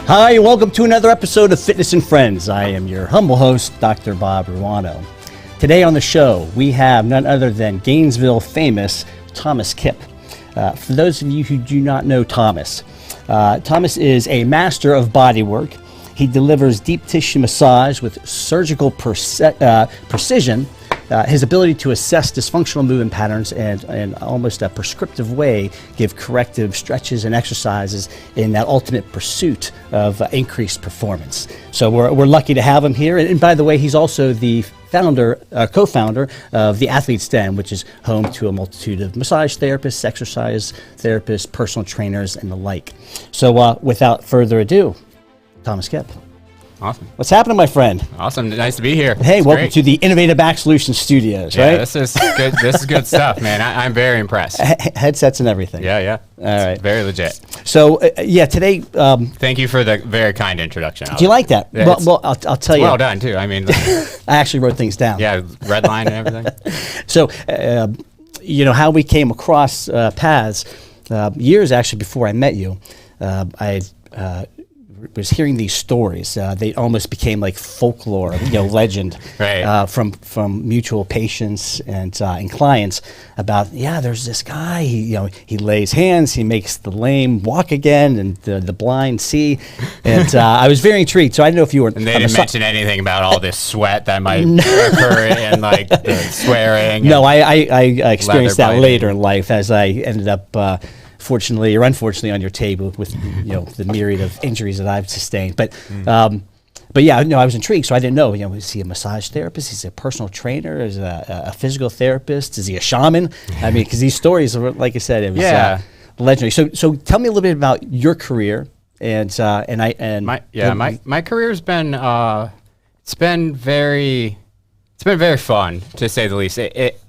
Hi, and welcome to another episode of Fitness and Friends. I am your humble host, Dr. Bob Ruano. Today on the show, we have none other than Gainesville famous Thomas Kipp. For those of you who do not know Thomas, Thomas is a master of bodywork. He delivers deep tissue massage with surgical precision. His ability to assess dysfunctional movement patterns and in almost a prescriptive way give corrective stretches and exercises in that ultimate pursuit of increased performance. So we're lucky to have him here. And by the way, he's also the co-founder of the Athlete's Den, which is home to a multitude of massage therapists, exercise therapists, personal trainers, and the like. So without further ado, Thomas Kipp. Awesome. What's happening, my friend? Awesome. Nice to be here. Hey, welcome to the Innovative Back Solutions Studios, right? Yeah, this is good. This is good stuff, man. I'm very impressed. Headsets and everything. Yeah. All right. Very legit. So, today... Thank you for the very kind introduction. Do you like that? Yeah, well, I'll tell you. Well done, too. I mean... I actually wrote things down. Yeah, red line and everything. So, how we came across paths, years actually before I met you, I was hearing these stories. They almost became like folklore, legend, right. From mutual patients and clients about, there's this guy, he lays hands, he makes the lame walk again, and the blind see. And I was very intrigued. So I didn't know if you were. And they didn't mention anything about all this sweat that might occur and like the swearing. No, I experienced that later in life as I ended up. Fortunately or unfortunately on your table with the myriad of injuries that I've sustained, but I was intrigued, so I didn't know. Is he a massage therapist? Is he a personal trainer? Is he a physical therapist? Is he a shaman? I mean, because these stories, like I said, it was legendary. So tell me a little bit about your career my career's been it's been very fun, to say the least.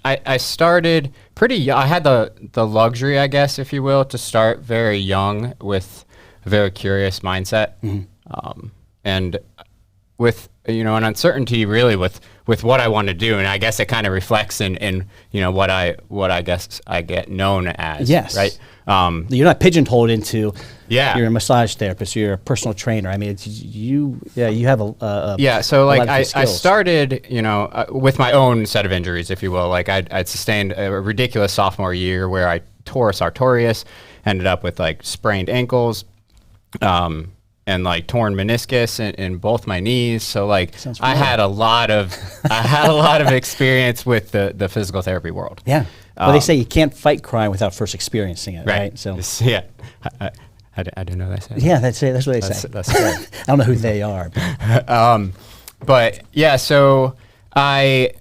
I started pretty young. I had the luxury, I guess, if you will, to start very young with a very curious mindset. Mm-hmm. And with, an uncertainty really with what I want to do. And I guess it kind of reflects in what I guess I get known as. Yes. Right. You're not pigeonholed into, you're a massage therapist, you're a personal trainer. I mean, it's you have a so like I skills. started, with my own set of injuries, if you will. Like I'd sustained a ridiculous sophomore year where I tore a sartorius, ended up with like sprained ankles, and like torn meniscus in both my knees. So like I had a lot of experience with the physical therapy world. Yeah. Well, they say you can't fight crime without first experiencing it, right? So I didn't know that. Yeah, that's what they say. That's right. I don't know who they are. But so I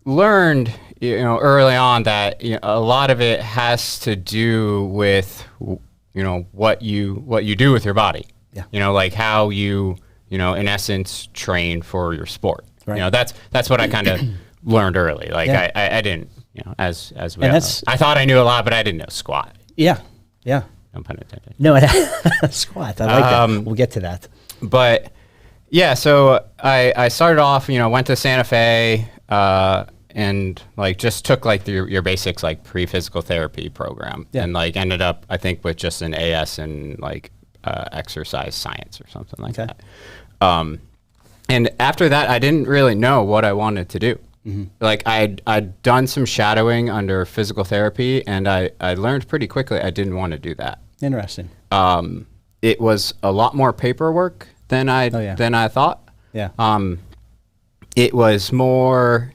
learned, early on that a lot of it has to do with what you do with your body. Yeah. Like how you in essence train for your sport. Right. That's what I kind of learned early. Like I didn't. As we all know. I thought I knew a lot, but I didn't know squat. Yeah. No pun intended. No, squat. I like that. We'll get to that. But so I started off, went to Santa Fe, and like just took like your basics, like pre-physical therapy program, and like ended up, I think, with just an AS in like exercise science or something like that. And after that, I didn't really know what I wanted to do. Mm-hmm. Like I'd done some shadowing under physical therapy, and I learned pretty quickly I didn't want to do that. Interesting. It was a lot more paperwork than I thought. Yeah. It was more,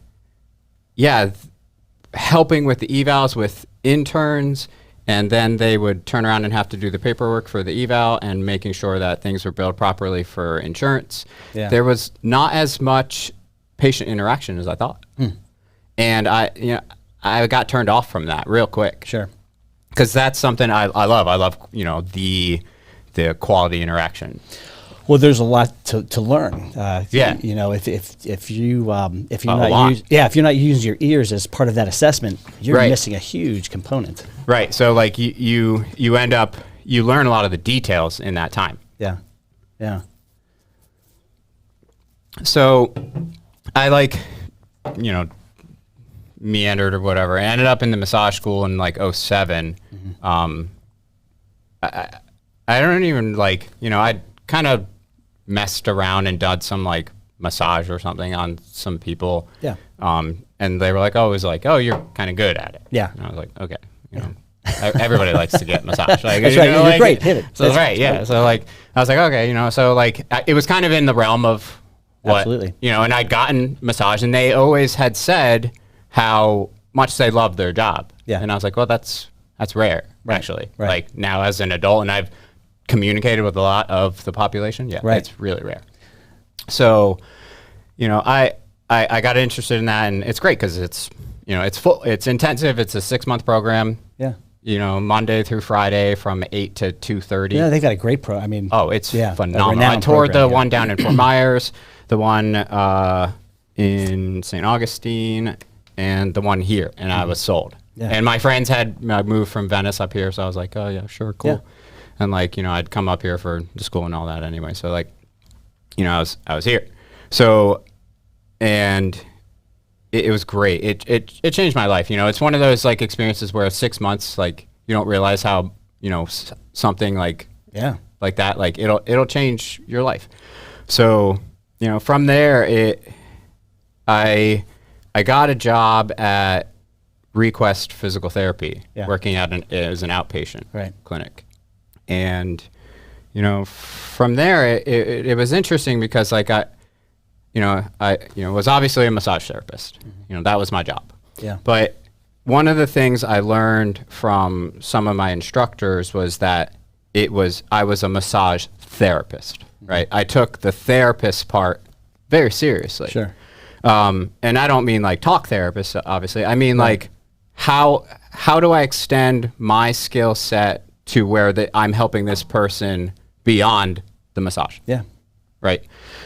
helping with the evals with interns, and then they would turn around and have to do the paperwork for the eval and making sure that things were billed properly for insurance. Yeah. There was not as much patient interaction as I thought. And I got turned off from that real quick. Sure. Because that's something I love. I love, the quality interaction. Well, there's a lot to learn. If you're not using your ears as part of that assessment, you're missing a huge component. Right. So like you end up, you learn a lot of the details in that time. Yeah. Yeah. So I meandered or whatever. I ended up in the massage school in like 2007. Mm-hmm. I don't even I'd kind of messed around and done some like massage or something on some people. Yeah. And they were like, oh, it was like, oh, you're kind of good at it. Yeah. And I was like, okay, you know, everybody likes to get massaged. Like, That's you right. know, You're like, great. Hit it. So That's right. Yeah. great. So like, I was like, okay, you know, so like it was kind of in the realm of what, Absolutely. you know, and I'd gotten massage and they always had said how much they loved their job. Yeah. And I was like, well, that's rare, actually. Right. Like now as an adult, and I've communicated with a lot of the population. Yeah. Right. It's really rare. So, you know, I got interested in that, and it's great because it's, you know, it's intensive. It's a 6-month program. Yeah. You know, Monday through Friday from 8 to 2:30. Yeah, they've got a great pro. I mean, Oh, it's a phenomenal. I renowned toured program, the one down in Fort Myers, the one in St. Augustine, and the one here, and I was sold. Yeah. And my friends had moved from Venice up here, so I was like, oh yeah, sure, cool. Yeah. And like, you know, I'd come up here for the school and all that anyway. So like, you know, I was here. So, and it was great. It changed my life. You know, it's one of those like experiences where 6 months, like you don't realize how, you know, something like like that, like it'll change your life. So, you know, from there, I got a job at Request Physical Therapy, working as an outpatient clinic. And, you know, from there, it was interesting because like I was obviously a massage therapist. You know, that was my job. Yeah. But one of the things I learned from some of my instructors was that I was a massage therapist, right? I took the therapist part very seriously. Sure. And I don't mean like talk therapist, obviously. I mean like how do I extend my skill set to where I'm helping this person beyond the massage? Yeah. Right.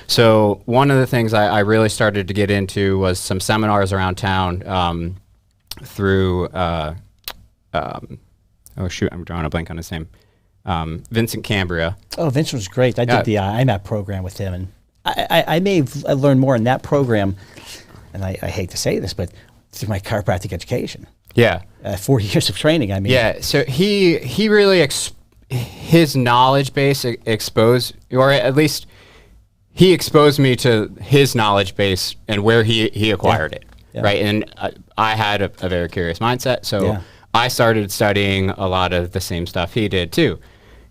So one of the things I really started to get into was some seminars around town through, oh shoot, I'm drawing a blank on his name. Vincent Cambria. Oh, Vincent was great. I did the IMAP program with him, and I may have learned more in that program, and I hate to say this, but through my chiropractic education. Yeah. 4 years of training, I mean. Yeah, so he really, his knowledge base exposed, or at least he exposed me to his knowledge base and where he acquired it, right? And I had a very curious mindset, so I started studying a lot of the same stuff he did too.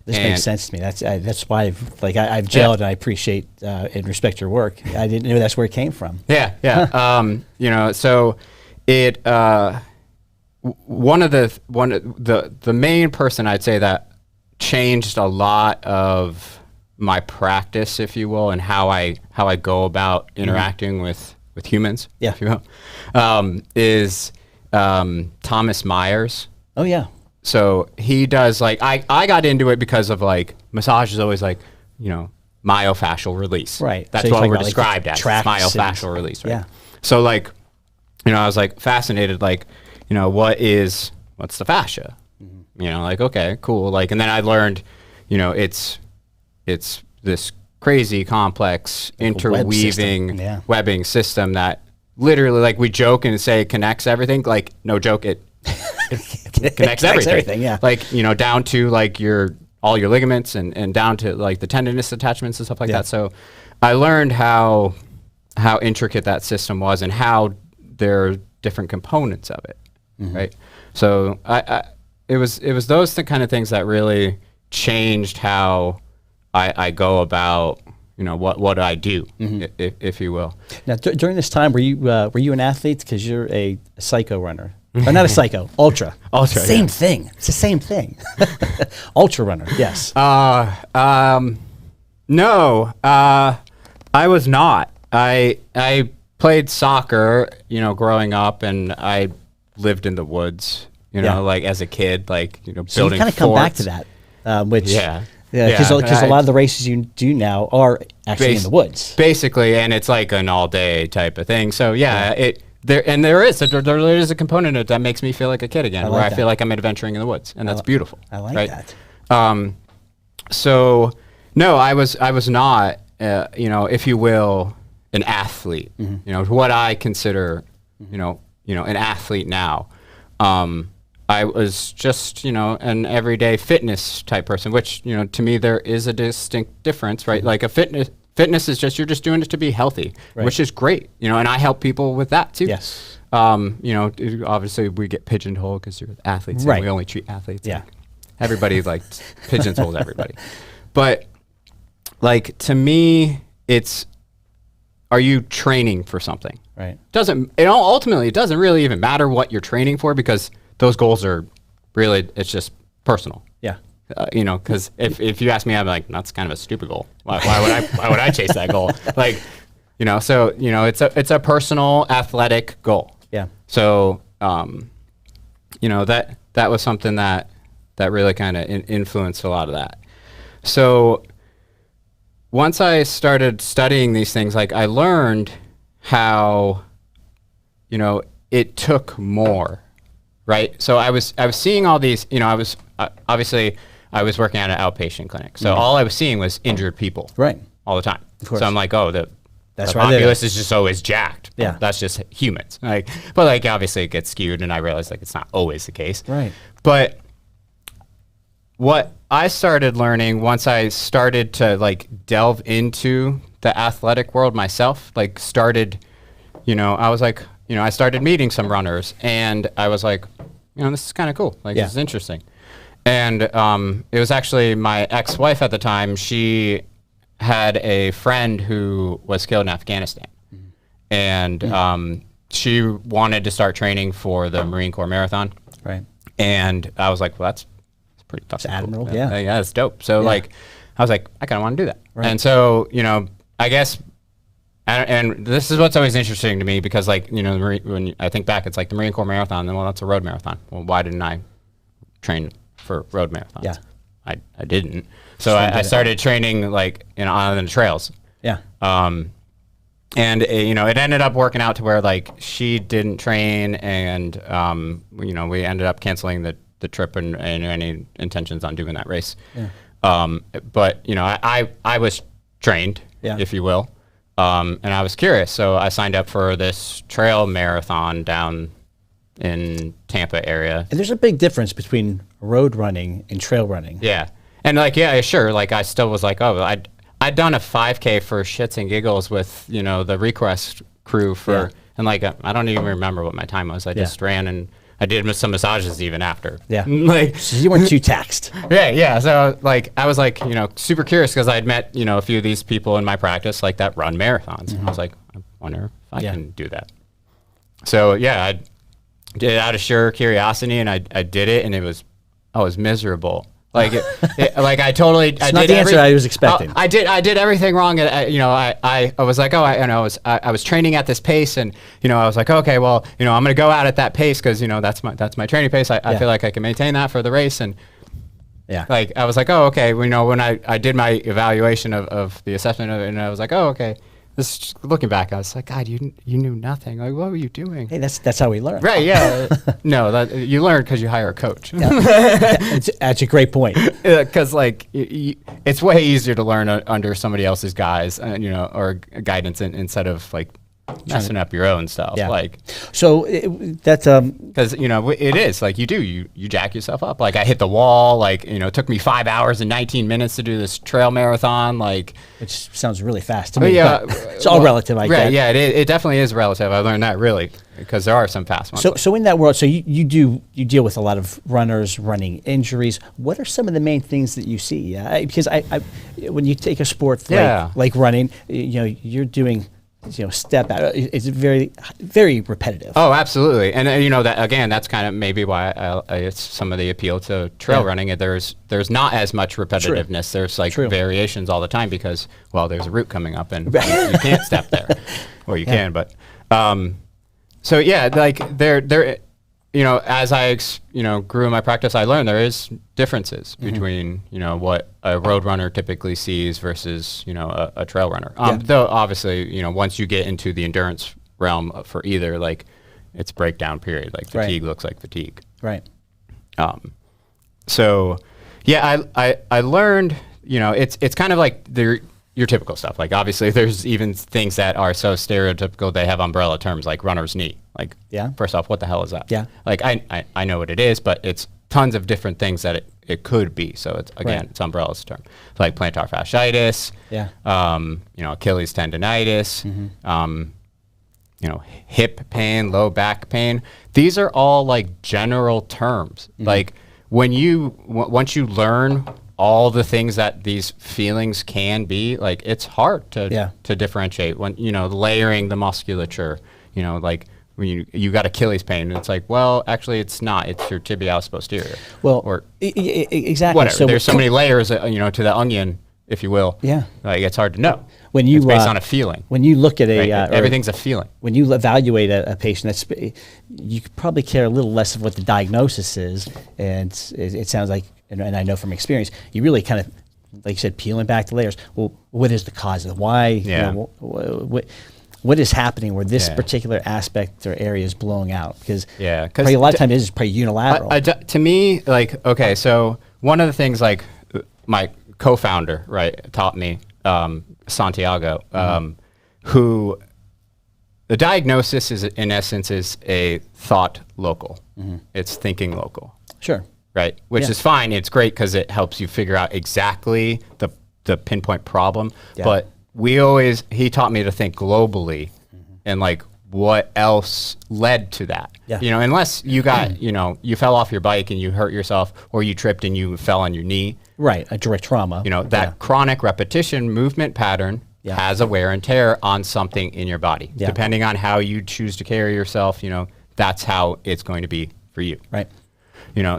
This makes sense to me. That's why I've gelled and I appreciate and respect your work. I didn't know that's where it came from. Yeah, yeah. You know, so it one of the main person I'd say that changed a lot of my practice, if you will, and how I go about interacting with humans, if you will, is Thomas Myers. Oh yeah. So he does like I got into it because of like massage is always like, you know, myofascial release. Right. That's So what we're like described as. Myofascial release, right? Yeah. So like, you know, I was like fascinated, like, you know, what's the fascia? You know, like, okay, cool. Like, and then I learned, you know, it's this crazy complex interweaving webbing system that literally, like, we joke and say it connects everything. Like, no joke, it connects everything. Yeah. Like, you know, down to like all your ligaments and down to like the tendinous attachments and stuff like that. So I learned how intricate that system was and how there are different components of it. Right. So it was those kind of things that really changed how I go about, you know, what I do, if you will. Now, during this time, were you an athlete? Because you're a psycho runner. Or not a psycho, ultra. Ultra, Same thing. It's the same thing. Ultra runner, yes. No, I was not. I played soccer, you know, growing up, and I lived in the woods, you know, like as a kid, like, you know, so building you kind of come back to that, because a lot of the races you do now are actually in the woods. Basically, and it's like an all-day type of thing. So there is a component of it that makes me feel like a kid again, where I feel like I'm adventuring in the woods, and that's beautiful. I like that. So no, I was not, you know, if you will, an athlete. You know, what I consider, you know, an athlete now. I was just, an everyday fitness type person, which, to me, there is a distinct difference, right? Like a fitness is just, you're just doing it to be healthy, which is great, and I help people with that too. Yes. Obviously we get pigeonholed because you're athletes, and we only treat athletes. Yeah. Like, everybody like pigeonholes everybody. But like, to me, it's, are you training for something? Right. Ultimately, it doesn't really even matter what you're training for, because those goals are really, it's just personal. Yeah. Because if you ask me, I'm like, that's kind of a stupid goal. Why would I chase that goal? Like, so, it's a personal athletic goal. Yeah. So, that was something that really kind of influenced a lot of that. So once I started studying these things, like, I learned how, it took more, right? So I was seeing all these, obviously I was working at an outpatient clinic. So all I was seeing was injured people. Right. All the time. Of course. So I'm like, oh, the That's populace is just always jacked. Yeah. That's just humans. Like, but like, obviously it gets skewed, and I realized like it's not always the case. Right. But what I started learning once I started to like delve into the athletic world myself, like started, I was like, I started meeting some runners, and I was like, this is kind of cool. Like, this is interesting. And it was actually my ex-wife at the time. She had a friend who was killed in Afghanistan. And she wanted to start training for the Marine Corps Marathon. Right. And I was like, well, that's pretty tough. It's admirable. Cool. Yeah. Yeah, that's dope. So like, I was like, I kind of want to do that. Right. And so, I guess, and this is what's always interesting to me, because like, when I think back, it's like the Marine Corps Marathon, then, well, that's a road marathon. Well, why didn't I train for road marathons? Yeah. I didn't. So I started training like, on the trails. Yeah. And it ended up working out to where like she didn't train, and we ended up canceling the trip and any intentions on doing that race. Yeah. But I was trained, if you will, and I was curious, so I signed up for this trail marathon down in Tampa area. And there's a big difference between road running and trail running. Yeah, and like, sure, like I still was like, oh, I'd done a 5K for shits and giggles with, the Request crew and like, I don't even remember what my time was. I just ran, and I did some massages even after. Yeah. Like, So you weren't too taxed. Yeah. So like, I was like, super curious, because I'd met, a few of these people in my practice, like, that run marathons. And I was like, I wonder if I can do that. So yeah, I did it out of sheer curiosity, and I did it, and I was miserable. Like, like I totally, It's not the answer I was expecting. I did everything wrong. I was like, oh, I was training at this pace, and I was like, okay, well, I'm going to go out at that pace, because that's my training pace. I feel like I can maintain that for the race, and like, I was like, oh, okay. When I did my evaluation of the assessment of it, and I was like, oh, okay. This, looking back, I was like, God, you knew nothing. Like, what were you doing? Hey, that's how we learn. Right? Yeah. No, you learn because you hire a coach. That's a great point. Because like, it's way easier to learn under somebody else's guise, or guidance, instead of like messing up your own stuff. Yeah. Like, so that's because it is like, you jack yourself up. Like, I hit the wall. Like, it took me 5 hours and 19 minutes to do this trail marathon. Like, which sounds really fast to me. Yeah, it's all relative. I guess. Yeah, it definitely is relative. I learned that really, because there are some fast ones. So in that world, so you deal with a lot of runners running injuries. What are some of the main things that you see? Because I when you take a sport like running, you're doing, step out. It's very, very repetitive. Oh, absolutely. And that, again, that's kind of maybe why it's some of the appeal to trail running. There's not as much repetitiveness. There's like variations all the time, because, well, there's a route coming up, and you can't step there, or you can, but so yeah, like there as I grew in my practice, I learned there is differences between what a road runner typically sees versus a trail runner. Though obviously once you get into the endurance realm for either, like, it's breakdown period. Like, fatigue looks like fatigue. Right. So yeah, I learned it's kind of like your typical stuff. Like obviously there's even things that are so stereotypical, they have umbrella terms like runner's knee. Like, first off, what the hell is that? Yeah. Like I know what it is, but it's tons of different things that it could be. So it's, again, it's umbrella's term. Like plantar fasciitis, Achilles tendonitis, hip pain, low back pain. These are all like general terms. Like once you learn all the things that these feelings can be, like it's hard to differentiate when, layering the musculature, like when you got Achilles pain, and it's like, well, actually it's not, it's your tibialis posterior. Well, or exactly. Whatever. So there's so many layers, to the onion, if you will. Yeah. Like it's hard to know. When you, it's based on a feeling. When you look at everything's a feeling. When you evaluate a patient, you probably care a little less of what the diagnosis is, and it sounds like, and I know from experience, you really kind of, like you said, peeling back the layers. Well, what is the cause of it? Why? Yeah. What is happening where this particular aspect or area is blowing out? Because a lot of times it is pretty unilateral. To me, like, okay, so one of the things like my co-founder, taught me, Santiago, who the diagnosis is in essence is a thought local. It's thinking local. Sure. Right. Which is fine. It's great because it helps you figure out exactly the pinpoint problem. Yeah. But he taught me to think globally and like what else led to that. Yeah. Unless you got, you fell off your bike and you hurt yourself, or you tripped and you fell on your knee. Right, a direct trauma. That chronic repetition movement pattern has a wear and tear on something in your body. Yeah. Depending on how you choose to carry yourself, that's how it's going to be for you. Right.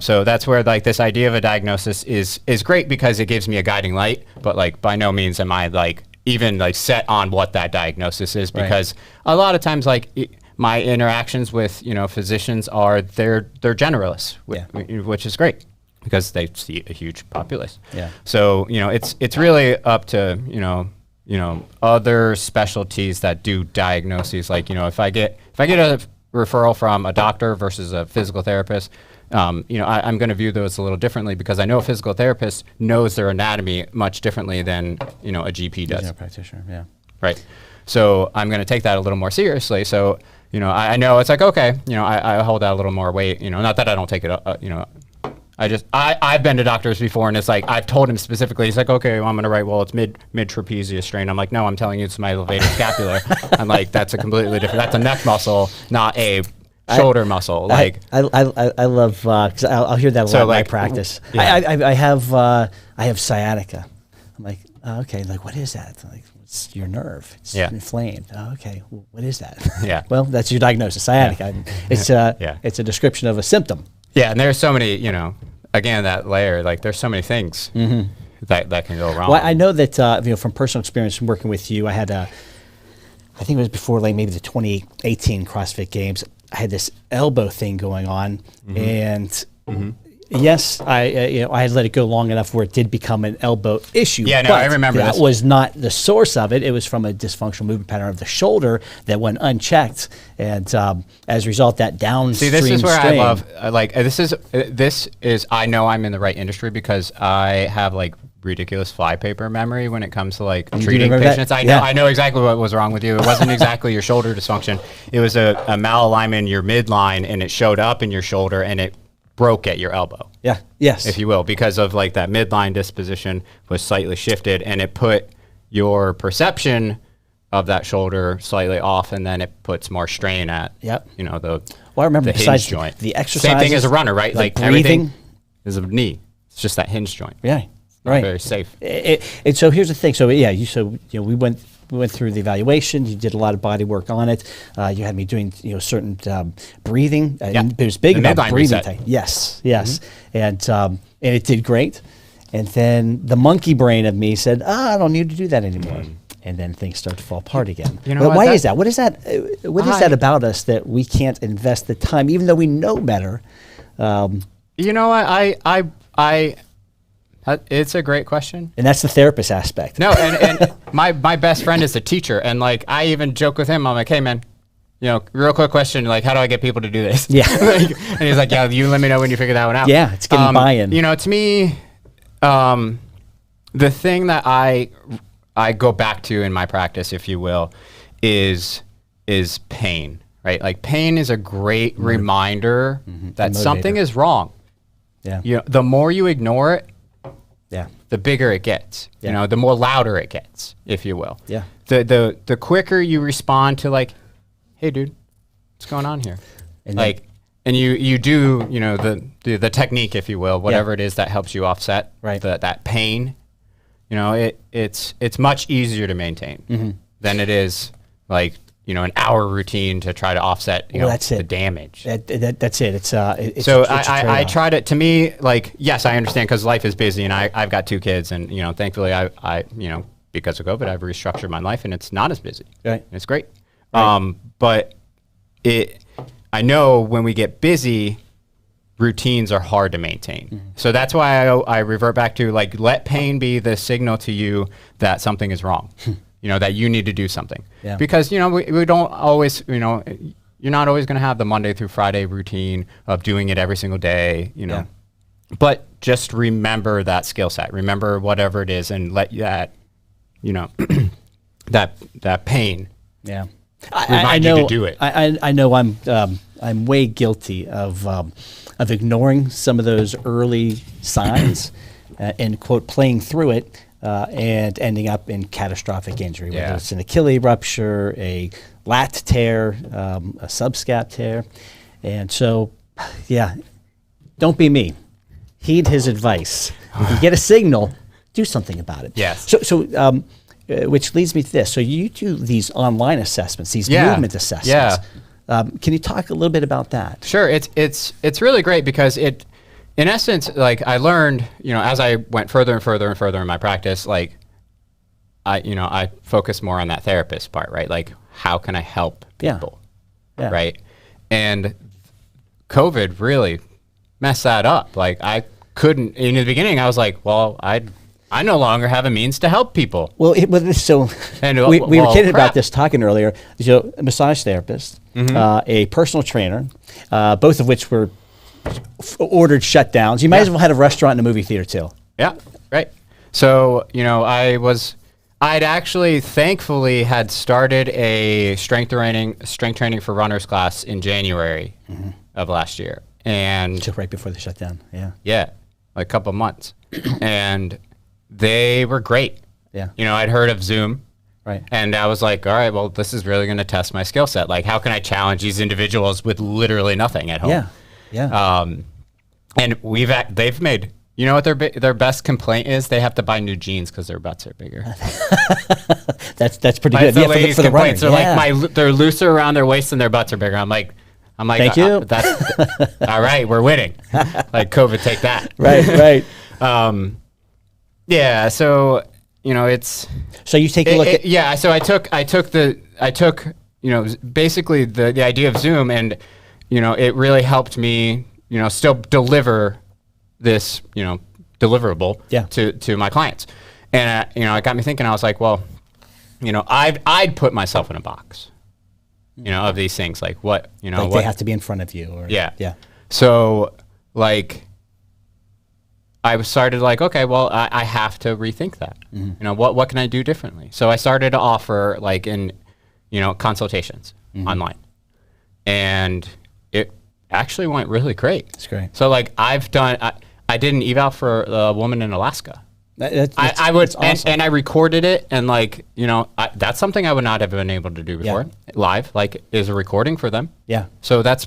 So that's where like this idea of a diagnosis is great because it gives me a guiding light, but like by no means am I like even like set on what that diagnosis is, because a lot of times like my interactions with, physicians they're generalists, which is great, because they see a huge populace. Yeah. So, it's really up to, other specialties that do diagnoses. Like, if I get a referral from a doctor versus a physical therapist, I'm going to view those a little differently, because I know a physical therapist knows their anatomy much differently than, a GP does. General practitioner, yeah. Right. So I'm going to take that a little more seriously. So, I know it's like, okay, I hold that a little more weight, not that I don't take it, I've been to doctors before, and it's like, I've told him specifically, he's like, okay, well, I'm going to write, well, it's mid trapezius strain. I'm like, no, I'm telling you it's my elevated scapular. I'm like, that's a completely different, that's a neck muscle, not a shoulder muscle. Like I love, because I'll hear that a lot in my practice. Yeah. I have sciatica. I'm like, okay, like what is that? Like, it's your nerve. It's inflamed. Oh, okay, well, what is that? Yeah. Well, that's your diagnosis, sciatica. Yeah. It's a description of a symptom. Yeah, and there's so many, again, that layer, like there's so many things that can go wrong. Well, I know that from personal experience from working with you, I had I think it was before like maybe the 2018 CrossFit Games. I had this elbow thing going on, and yes, I had let it go long enough where it did become an elbow issue. Yeah, no, I remember that was not the source of it. It was from a dysfunctional movement pattern of the shoulder that went unchecked, and as a result, that downstream. See, this is where strain, I love this is I know I'm in the right industry, because I have like ridiculous flypaper memory when it comes to like treating patients. I know exactly what was wrong with you. It wasn't exactly your shoulder dysfunction. It was a malalignment in your midline, and it showed up in your shoulder, and it broke at your elbow. Yeah. Yes. If you will, because of like that midline disposition was slightly shifted, and it put your perception of that shoulder slightly off, and then it puts more strain at the Well, I remember the hinge joint. The exercise. Same thing as a runner, right? Like everything is a knee. It's just that hinge joint. Yeah. Right. Very safe. And so here's the thing. So we went through the evaluation. You did a lot of body work on it. You had me doing certain breathing. And it was big about breathing. Yes. And it did great. And then the monkey brain of me said, I don't need to do that anymore. And then things start to fall apart again. Why is that? What is that? What is that about us that we can't invest the time, even though we know better? It's a great question. And that's the therapist aspect. No, and my best friend is a teacher, and like I even joke with him. I'm like, hey man, real quick question, like how do I get people to do this? Yeah. And he's like, yeah, you let me know when you figure that one out. Yeah, it's getting buy-in. To me, the thing that I I go back to in my practice, if you will, is pain, right? Like pain is a great reminder that something is wrong. Yeah. You know, the more you ignore it, Yeah. the bigger it gets. Yeah. You know, the more louder it gets, if you will. Yeah. The quicker you respond to like, hey, dude, what's going on here? And like, and you do, you know, the technique, if you will, whatever it is that helps you offset that pain. You know, it's much easier to maintain than it is like, you know, an hour routine to try to offset the damage. That's it. It's so I try to me, like, yes, I understand because life is busy and I've got 2 kids and, you know, thankfully I you know, because of COVID, I've restructured my life and it's not as busy. Right. It's great. Right. But I know when we get busy, routines are hard to maintain. So that's why I revert back to like, let pain be the signal to you that something is wrong, you know, that you need to do something. Yeah. Because, you know, we don't always, you know, you're not always going to have the Monday through Friday routine of doing it every single day, you know, but just remember that skill set, remember whatever it is and let that, you know, that pain. Yeah. I know you to do it. I know I'm way guilty of ignoring some of those early signs and quote playing through it and ending up in catastrophic injury, whether it's an Achilles rupture, a lat tear, a subscap tear, and so don't be me. Heed his advice. If you get a signal, do something about it. Yes. So which leads me to this. So you do these online assessments, these movement assessments. Yeah. Can you talk a little bit about that? Sure. It's really great because in essence, like I learned, you know, as I went further and further and further in my practice, like I focus more on that therapist part, right? Like how can I help people, right? And COVID really messed that up. Like I couldn't, in the beginning, I was like, well, I no longer have a means to help people. Well, we were kidding about this talking earlier. So, a massage therapist, a personal trainer, both of which were ordered shutdowns. You might as well have a restaurant and a movie theater too. Yeah, right. So, you know, I'd actually thankfully had started a strength training for runners class in January of last year. And so right before the shutdown. Yeah, like a couple of months. And they were great. Yeah. You know, I'd heard of Zoom. Right. And I was like, all right, well, this is really going to test my skill set. Like, how can I challenge these individuals with literally nothing at home? Yeah. Yeah. And they've made, you know what their best complaint is? They have to buy new jeans because their butts are bigger. That's pretty good. The ladies' complaints are like, they're looser around their waist and their butts are bigger. I'm like, thank you. That's all right. We're winning. Like COVID, take that. Right. Yeah. So, you know, it's. So you take a look at. Yeah. So I took, you know, basically the idea of Zoom and, you know, it really helped me, you know, still deliver this, you know, deliverable to my clients. And, you know, it got me thinking, I was like, well, you know, I'd put myself in a box, you know, of these things, like what, you know, like they have to be in front of you or. Yeah. So like, I started like, okay, well, I have to rethink that. You know, what can I do differently? So I started to offer like consultations online, and it actually went really great. That's great. So like I did an eval for a woman in Alaska. That's awesome. and I recorded it, and like, you know, that's something I would not have been able to do before. Live, like, is a recording for them. Yeah. So that's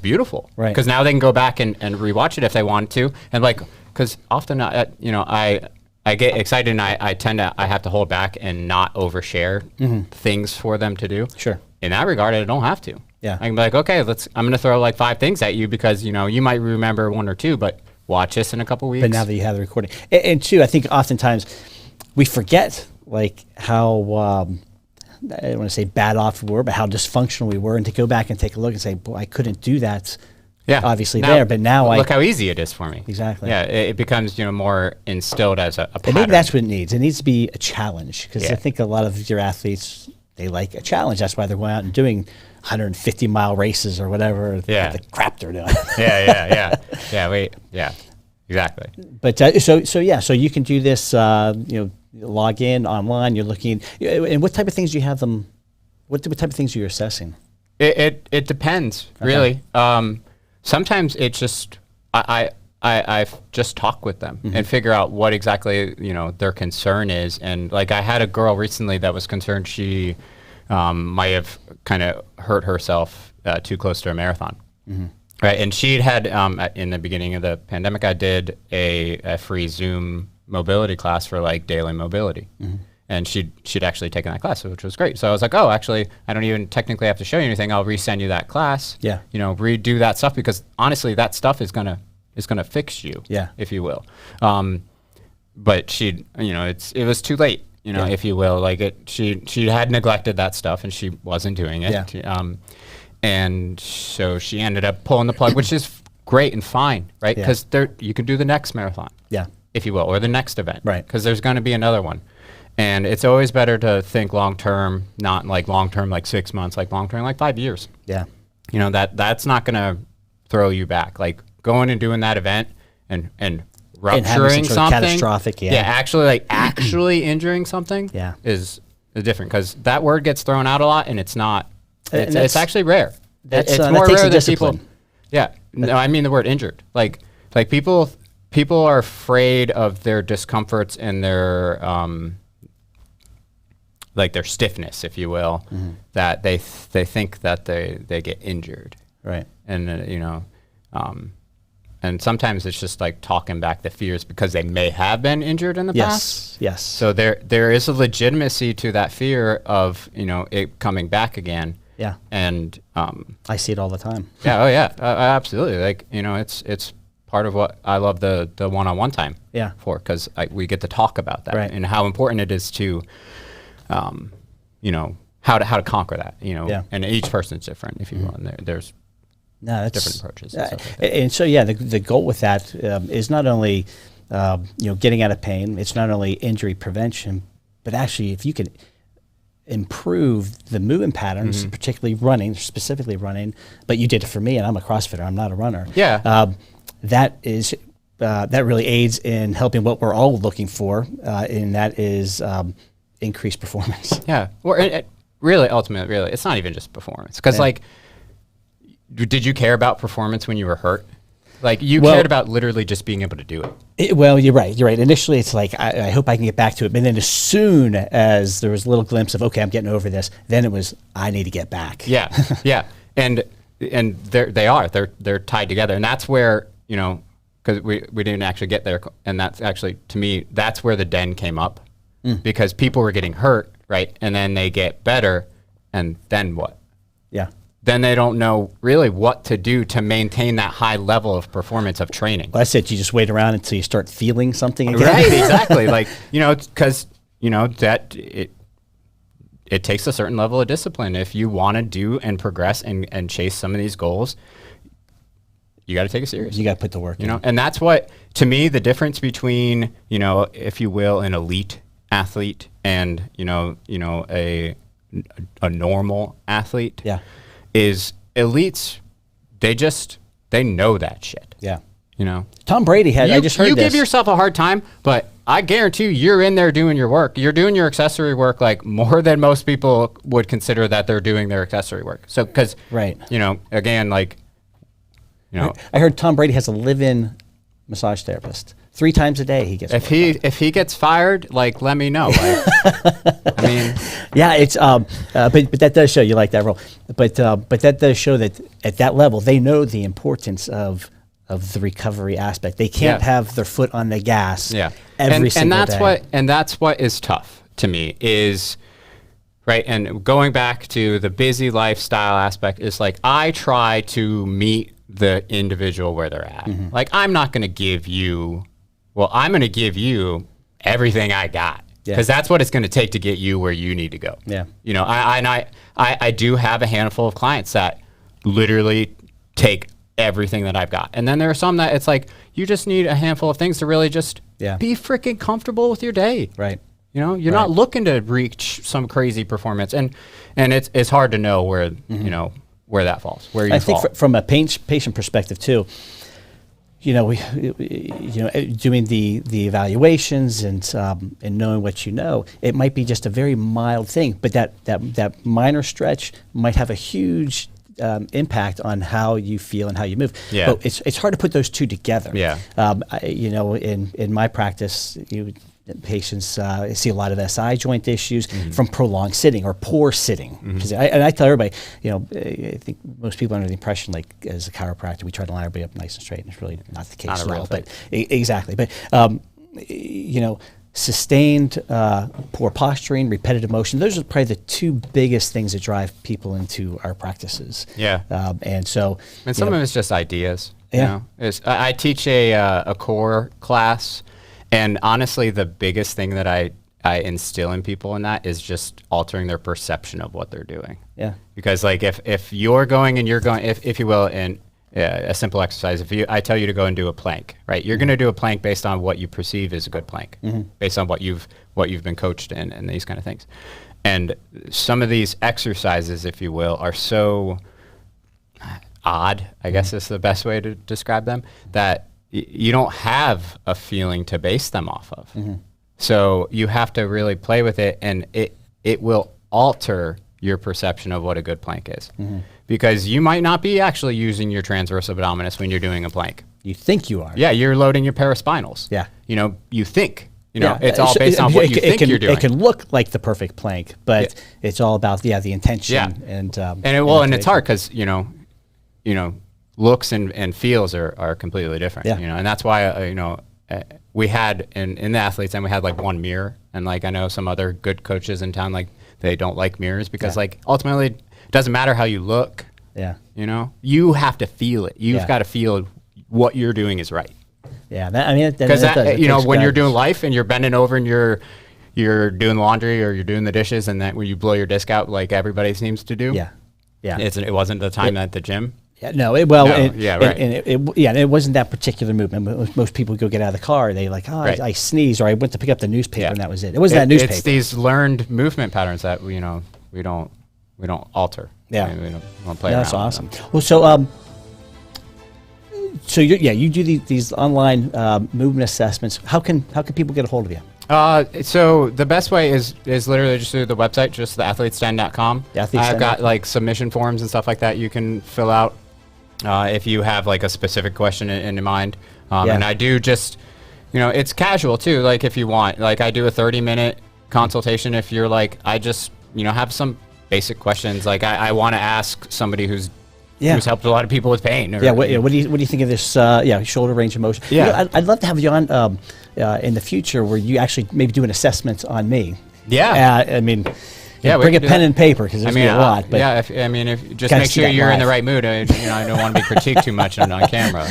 beautiful. Right. Because now they can go back and rewatch it if they want to, and like, because often, you know, I get excited and I have to hold back and not overshare things for them to do. Sure. In that regard, I don't have to. Yeah. I can be like, okay, I'm going to throw like 5 things at you because, you know, you might remember 1 or 2, but watch this in a couple weeks. But now that you have the recording. And two, I think oftentimes we forget like how, I don't want to say bad off we were, but how dysfunctional we were, and to go back and take a look and say, boy, I couldn't do that. Yeah, obviously now, but now look how easy it is for me. Exactly. Yeah, it becomes, you know, more instilled as a pattern. And maybe that's what it needs. It needs to be a challenge, because I think a lot of your athletes, they like a challenge. That's why they're going out and doing 150-mile races or whatever. Yeah. The crap they're doing. Yeah, exactly. But so you can do this, you know, log in online, you're looking, and what type of things do you have them, what type of things are you assessing? It depends, really. Sometimes it's just, I just talk with them and figure out what exactly, their concern is. And like I had a girl recently that was concerned she might have kind of hurt herself too close to a marathon. Right. And she'd had, in the beginning of the pandemic, I did a free Zoom mobility class for like daily mobility. And she'd actually taken that class, which was great. So I was like, oh, actually, I don't even technically have to show you anything. I'll resend you that class. Yeah. Redo that stuff, because honestly, that stuff is gonna fix you. Yeah. If you will. But she, it was too late. If you will. Like she had neglected that stuff and she wasn't doing it. Yeah. And so she ended up pulling the plug, which is great and fine, right? Because you can do the next marathon. Yeah. If you will, or the next event. Right. Because there's going to be another one. And it's always better to think long-term, not like long-term, like 6 months, like long-term, like 5 years. Yeah. That's not going to throw you back. Like going and doing that event and rupturing something. Catastrophic, yeah. Actually injuring something is different, because that word gets thrown out a lot and it's not, it's actually rare. It's more rare than people. Yeah. No, I mean the word injured. Like people are afraid of their discomforts and their, like their stiffness, if you will, that they think that they get injured. Right. And, and sometimes it's just like talking back the fears because they may have been injured in the past. Yes. So there is a legitimacy to that fear of, it coming back again. Yeah. And I see it all the time. Yeah. Oh yeah. Absolutely. Like, it's part of what I love the one-on-one time for, because we get to talk about that and how important it is to, how to conquer that, and each person's different, if you will, and there's different approaches. And stuff like that. And so, the goal with that is not only, getting out of pain, it's not only injury prevention, but actually if you can improve the movement patterns, particularly specifically running, but you did it for me, and I'm a CrossFitter, I'm not a runner. Yeah. That really aids in helping what we're all looking for, and that is increased performance. Yeah. Or really, ultimately, it's not even just performance. Because, did you care about performance when you were hurt? Like, you cared about literally just being able to do it. Well, you're right. Initially, it's like, I hope I can get back to it. But then as soon as there was a little glimpse of, okay, I'm getting over this, then it was, I need to get back. Yeah. Yeah. And they're tied together. And that's where, because we didn't actually get there. And that's actually, to me, that's where the den came up. Because people were getting hurt, right? And then they get better, and then what? Yeah. Then they don't know really what to do to maintain that high level of performance of training. Well, that's it. You just wait around until you start feeling something again. Right, exactly. Like, because, that it takes a certain level of discipline. If you want to do and progress and chase some of these goals, you got to take it serious. You got to put the work in. And that's what, to me, the difference between, if you will, an elite athlete and, a normal athlete is elites. They know that shit. Yeah. Tom Brady had, I just heard you this. give yourself a hard time, but I guarantee you're in there doing your work. You're doing your accessory work like more than most people would consider that they're doing their accessory work. So, because, again, like, I heard Tom Brady has a live-in massage therapist. 3 times a day he gets. If he gets fired, like, let me know. Like, I mean, yeah, it's but that does show you like that role. But that does show that at that level they know the importance of the recovery aspect. They can't have their foot on the gas. Every single day. And that's what is tough to me is. Right, and going back to the busy lifestyle aspect is like I try to meet the individual where they're at. Like I'm not going to give you. Well, I'm going to give you everything I got because that's what it's going to take to get you where you need to go. Yeah. I do have a handful of clients that literally take everything that I've got. And then there are some that it's like, you just need a handful of things to really just be freaking comfortable with your day. Right. You're not looking to reach some crazy performance. And it's hard to know where, where that falls, where you fall. I think from a patient perspective too, doing the evaluations and knowing what you know, it might be just a very mild thing, but that minor stretch might have a huge impact on how you feel and how you move. Yeah. But it's hard to put those two together. Yeah. In my practice, patients see a lot of SI joint issues from prolonged sitting or poor sitting. And I tell everybody, I think most people are under the impression, like as a chiropractor, we try to line everybody up nice and straight, and it's really not the case Not a at real all. thing. But exactly. But sustained poor posturing, repetitive motion, those are probably the two biggest things that drive people into our practices. Yeah. And so, And some of it's just ideas. Yeah. I teach a core class, and honestly, the biggest thing that I instill in people in that is just altering their perception of what they're doing. Yeah. Because like if you're going, if you will, in a simple exercise, I tell you to go and do a plank, right? You're going to do a plank based on what you perceive as a good plank, based on what you've been coached in and these kind of things. And some of these exercises, if you will, are so odd, I guess is the best way to describe them, that you don't have a feeling to base them off of. So you have to really play with it, and it will alter your perception of what a good plank is. Because you might not be actually using your transverse abdominis when you're doing a plank. You think you are. Yeah, you're loading your paraspinals. Yeah. You think. It's all based on what you think you're doing. It can look like the perfect plank, but it's all about the intention. Yeah. And it's hard because looks and feels are completely different. Yeah. And that's why we had in the athletes, and we had like one mirror, and like I know some other good coaches in town, like they don't like mirrors because like ultimately it doesn't matter how you look. Yeah. You have to feel it. You've got to feel what you're doing is right. Yeah. Because when you're doing life and you're bending over and you're doing laundry or you're doing the dishes, and that when you blow your disc out like everybody seems to do. Yeah. Yeah. It wasn't the time at the gym. Yeah, right. It wasn't that particular movement. Most people go get out of the car, they like, Right. I sneezed, or I went to pick up the newspaper, and that was it. It wasn't that newspaper. It's these learned movement patterns that we don't alter. Yeah. We don't play around. That's awesome. Well, so you do these online movement assessments. How can people get a hold of you? So the best way is literally just through the website, just theathletesden.com. I've got like submission forms and stuff like that you can fill out if you have like a specific question in mind. And I do just, it's casual too. Like if you want, like I do a 30-minute consultation if you're like, I just, have some basic questions. Like I want to ask somebody who's helped a lot of people with pain. Or, what do you think of this? Shoulder range of motion. Yeah. I'd love to have you on in the future where you actually maybe do an assessment on me. Yeah. Bring a pen and paper because there's a lot. But if just make sure you're in the right mood. I don't want to be critiqued too much on camera.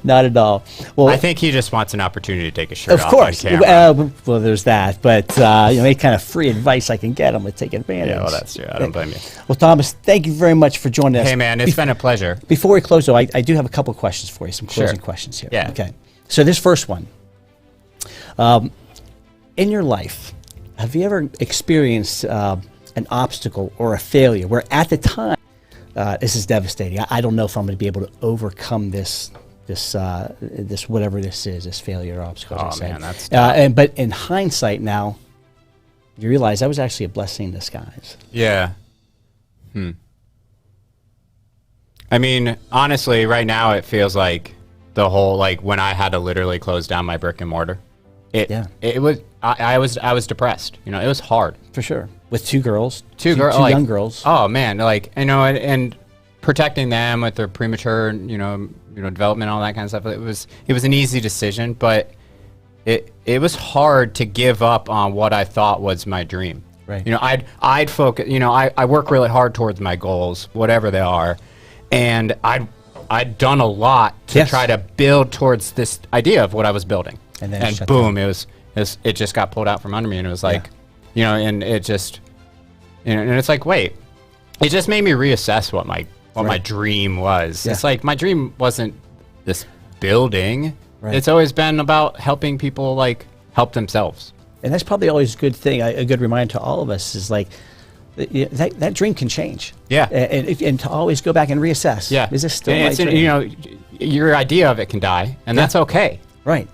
Not at all. Well, I think he just wants an opportunity to take a shirt off. Of course. On camera. Well, there's that. But any kind of free advice I can get, I'm going to take advantage. Yeah, well, that's true. I don't blame you. Well, Thomas, thank you very much for joining us. Hey, man, it's been a pleasure. Before we close, though, I do have a couple questions for you. Some closing questions here. Yeah. Okay. So this first one. In your life, have you ever experienced an obstacle or a failure where at the time this is devastating? I don't know if I'm going to be able to overcome this whatever this is, this failure or obstacle. Oh man, that's tough. But in hindsight now, you realize that was actually a blessing in disguise. Yeah. Honestly, right now it feels like the whole when I had to literally close down my brick and mortar. It was I was depressed. It was hard. For sure. With two girls, two young girls. Oh man, and protecting them with their premature, development, all that kind of stuff. It was an easy decision, but it was hard to give up on what I thought was my dream. Right. I'd focus. I work really hard towards my goals, whatever they are, and I'd done a lot to try to build towards this idea of what I was building, and boom, it just got pulled out from under me, and it was like. And it just, and it's like, wait, it just made me reassess what my dream was. It's like my dream wasn't this building. Right. It's always been about helping people help themselves. And that's probably always a good thing. A good reminder to all of us is that dream can change. Yeah. And to always go back and reassess. Yeah. Is this still my dream? your idea of it can die, and that's okay. Right.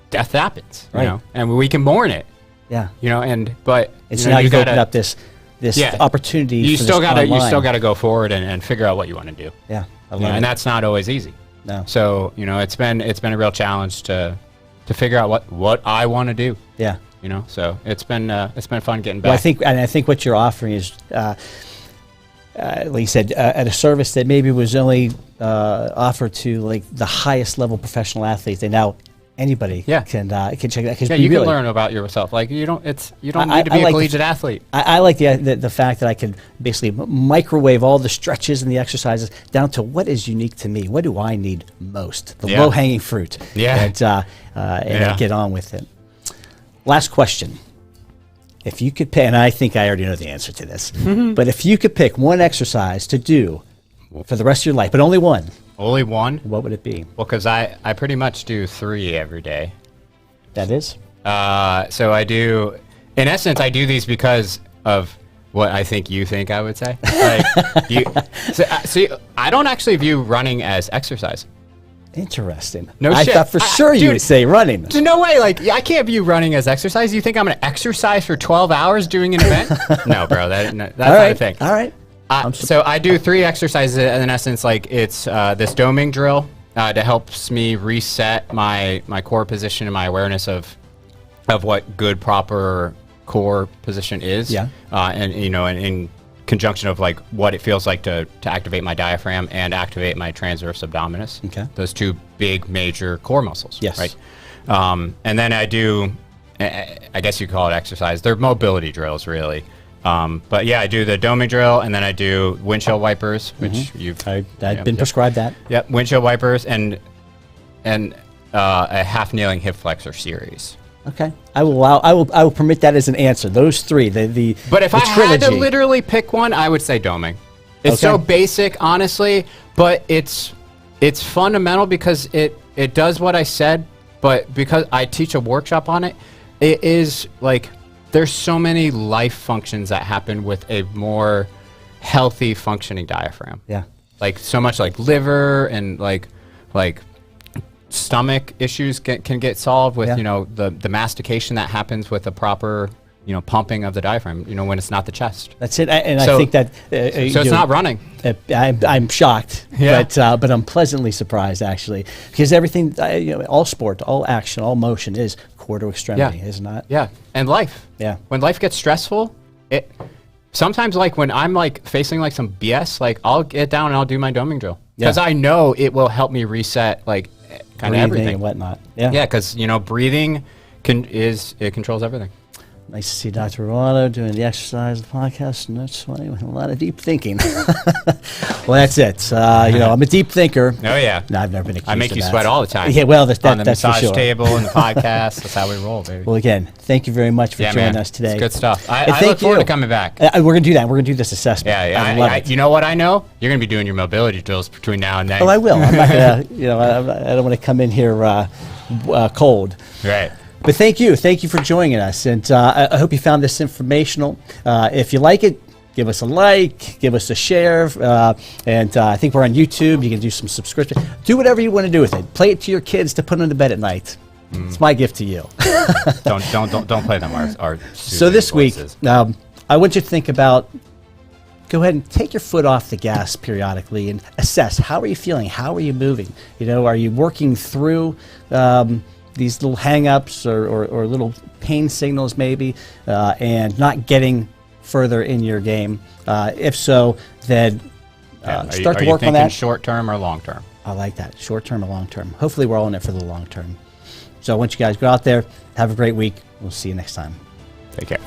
Death happens, Right. you know, and we can mourn it, Yeah. you know, but And you so know, now you've gotta- opened up this opportunity. You for still this gotta online. go forward and figure out what you want to do. Yeah. I You know, love and it. that's not always easy. No. So, you know, it's been a real challenge to figure out what I want to do. Yeah. You know, so it's been fun getting back. Well, I think what you're offering is, like you said, at a service that maybe was only offered to like the highest level professional athletes, and now anybody can check that. Yeah, you can learn about yourself. Like you don't need to be a like collegiate athlete. I like the fact that I can basically microwave all the stretches and the exercises down to what is unique to me. What do I need most? The low hanging fruit. Yeah. And get on with it. Last question. If you could pick, and I think I already know the answer to this, but if you could pick one exercise to do for the rest of your life, but only one, what would it be? Well, because I pretty much do 3 every day. That is? So I do, in essence, I do these because of what I think you think I would say. Like, see, I don't actually view running as exercise. Interesting. No I shit. thought for sure you would say running. There's no way. Like, I can't view running as exercise. You think I'm going to exercise for 12 hours doing an event? No, bro. That's not a thing. All right. So I do 3 exercises in essence. Like it's this doming drill that helps me reset my core position and my awareness of what good proper core position is. Yeah. And you know, in conjunction of like what it feels like to activate my diaphragm and activate my transverse abdominis. Okay. Those 2 big major core muscles. Yes. Right. And then I do, I guess you call it exercise. They're mobility drills, really. But yeah, I do the doming drill, and then I do windshield wipers, which I've been prescribed that. Yep, windshield wipers and a half kneeling hip flexor series. Okay, I will permit that as an answer. Those 3, the But if the I had to trilogy. literally pick one, I would say doming. It's so basic, honestly, but it's fundamental because it does what I said. But because I teach a workshop on it, it is like there's so many life functions that happen with a more healthy functioning diaphragm. Yeah. Like so much like liver and like stomach issues can get solved with, you know, the mastication that happens with the proper, you know, pumping of the diaphragm, you know, when it's not the chest. That's it. I think that so it's not running. I'm shocked, Yeah. but I'm pleasantly surprised actually, because everything, you know, all sport, all action, all motion is core to extremity, is not? Yeah, and life. Yeah. When life gets stressful, it sometimes like when I'm like facing like some BS, like I'll get down and I'll do my doming drill because I know it will help me reset like kind of everything and whatnot. Yeah. Yeah, because you know breathing it controls everything. Nice to see Dr. Ruano doing the exercise, the podcast, and that's why a lot of deep thinking. Well, that's it. You know, I'm a deep thinker. Oh yeah. No, I've never been accused I make of you that. sweat all the time. Yeah, well, on the that's for massage sure. table and the podcast. That's how we roll, baby. Well, again, thank you very much for joining man. us today. It's good stuff. I And look forward to coming back. We're going to do that. We're going to do this assessment. I love it. You know what I know? You're going to be doing your mobility drills between now and then. Oh, I will. I'm not going to, you know, I don't want to come in here cold. Right. But thank you for joining us, and I hope you found this informational. If you like it, give us a like, give us a share, and I think we're on YouTube. You can do some subscription. Do whatever you want to do with it. Play it to your kids to put them to bed at night. It's my gift to you. Don't play them. Our So this week, I want you to think about. Go ahead and take your foot off the gas periodically and assess how are you feeling, how are you moving. You know, are you working through these little hang-ups or little pain signals maybe, and not getting further in your game? If so, then start to work on that. Short term or long term? I like that, short term or long term. Hopefully we're all in it for the long term. So I want you guys to go out there, have a great week. We'll see you next time. Take care.